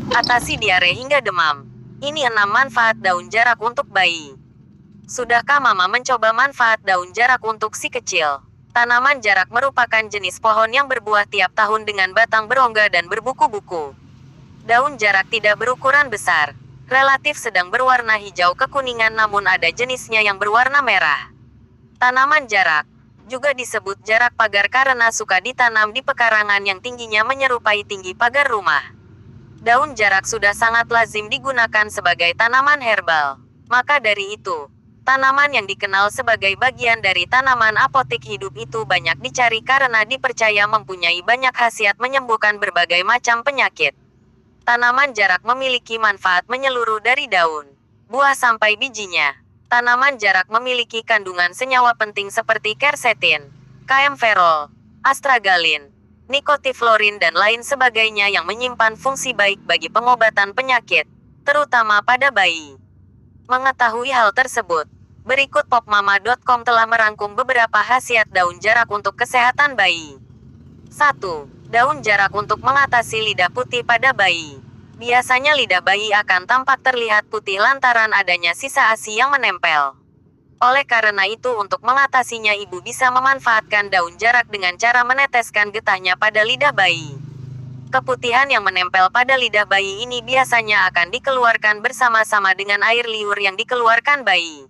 Atasi diare hingga demam. Ini 6 manfaat daun jarak untuk bayi. Sudahkah Mama mencoba manfaat daun jarak untuk si kecil? Tanaman jarak merupakan jenis pohon yang berbuah tiap tahun dengan batang berongga dan berbuku-buku. Daun jarak tidak berukuran besar. Relatif sedang berwarna hijau kekuningan, namun ada jenisnya yang berwarna merah. Tanaman jarak juga disebut jarak pagar karena suka ditanam di pekarangan yang tingginya menyerupai tinggi pagar rumah. Daun jarak sudah sangat lazim digunakan sebagai tanaman herbal. Maka dari itu, tanaman yang dikenal sebagai bagian dari tanaman apotek hidup itu banyak dicari karena dipercaya mempunyai banyak khasiat menyembuhkan berbagai macam penyakit. Tanaman jarak memiliki manfaat menyeluruh dari daun, buah sampai bijinya. Tanaman jarak memiliki kandungan senyawa penting seperti quercetin, kaempferol, astragalin, nikotiflorin dan lain sebagainya yang menyimpan fungsi baik bagi pengobatan penyakit, terutama pada bayi. Mengetahui hal tersebut, berikut popmama.com telah merangkum beberapa khasiat daun jarak untuk kesehatan bayi. 1. Daun jarak untuk mengatasi lidah putih pada bayi. Biasanya lidah bayi akan tampak terlihat putih lantaran adanya sisa ASI yang menempel. Oleh karena itu, untuk mengatasinya ibu bisa memanfaatkan daun jarak dengan cara meneteskan getahnya pada lidah bayi. Keputihan yang menempel pada lidah bayi ini biasanya akan dikeluarkan bersama-sama dengan air liur yang dikeluarkan bayi.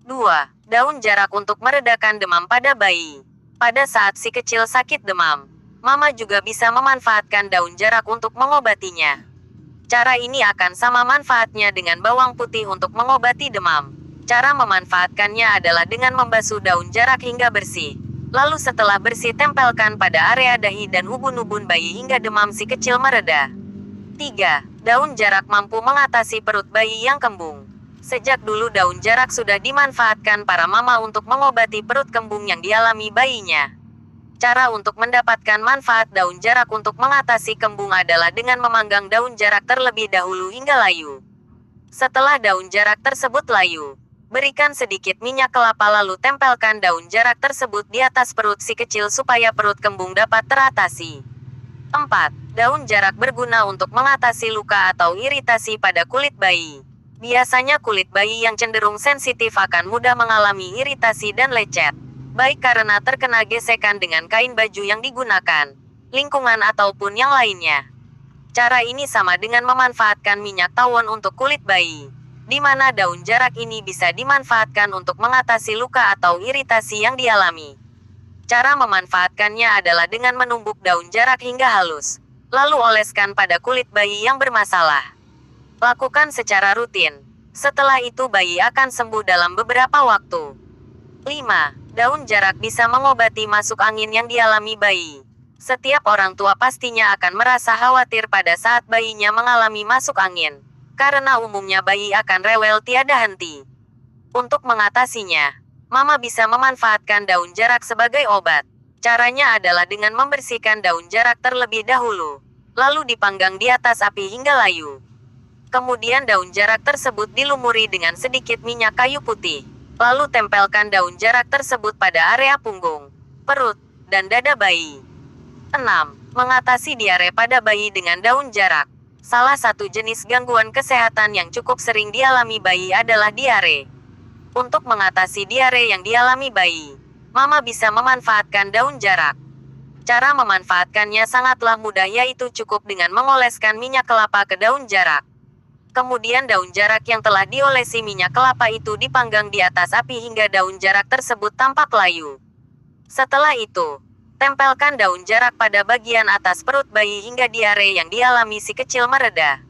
2. Daun jarak untuk meredakan demam pada bayi. Pada saat si kecil sakit demam, Mama juga bisa memanfaatkan daun jarak untuk mengobatinya. Cara ini akan sama manfaatnya dengan bawang putih untuk mengobati demam. Cara memanfaatkannya adalah dengan membasuh daun jarak hingga bersih. Lalu setelah bersih, tempelkan pada area dahi dan ubun-ubun bayi hingga demam si kecil mereda. 3. Daun jarak mampu mengatasi perut bayi yang kembung. Sejak dulu daun jarak sudah dimanfaatkan para mama untuk mengobati perut kembung yang dialami bayinya. Cara untuk mendapatkan manfaat daun jarak untuk mengatasi kembung adalah dengan memanggang daun jarak terlebih dahulu hingga layu. Setelah daun jarak tersebut layu, berikan sedikit minyak kelapa lalu tempelkan daun jarak tersebut di atas perut si kecil supaya perut kembung dapat teratasi. 4. Daun jarak berguna untuk mengatasi luka atau iritasi pada kulit bayi. Biasanya kulit bayi yang cenderung sensitif akan mudah mengalami iritasi dan lecet, baik karena terkena gesekan dengan kain baju yang digunakan, lingkungan ataupun yang lainnya. Cara ini sama dengan memanfaatkan minyak tawon untuk kulit bayi, di mana daun jarak ini bisa dimanfaatkan untuk mengatasi luka atau iritasi yang dialami. Cara memanfaatkannya adalah dengan menumbuk daun jarak hingga halus, lalu oleskan pada kulit bayi yang bermasalah. Lakukan secara rutin. Setelah itu bayi akan sembuh dalam beberapa waktu. 5. Daun jarak bisa mengobati masuk angin yang dialami bayi. Setiap orang tua pastinya akan merasa khawatir pada saat bayinya mengalami masuk angin, karena umumnya bayi akan rewel tiada henti. Untuk mengatasinya, Mama bisa memanfaatkan daun jarak sebagai obat. Caranya adalah dengan membersihkan daun jarak terlebih dahulu, lalu dipanggang di atas api hingga layu. Kemudian daun jarak tersebut dilumuri dengan sedikit minyak kayu putih. Lalu tempelkan daun jarak tersebut pada area punggung, perut, dan dada bayi. 6. Mengatasi diare pada bayi dengan daun jarak. Salah satu jenis gangguan kesehatan yang cukup sering dialami bayi adalah diare. Untuk mengatasi diare yang dialami bayi, Mama bisa memanfaatkan daun jarak. Cara memanfaatkannya sangatlah mudah, yaitu cukup dengan mengoleskan minyak kelapa ke daun jarak. Kemudian daun jarak yang telah diolesi minyak kelapa itu dipanggang di atas api hingga daun jarak tersebut tampak layu. Setelah itu, tempelkan daun jarak pada bagian atas perut bayi hingga diare yang dialami si kecil mereda.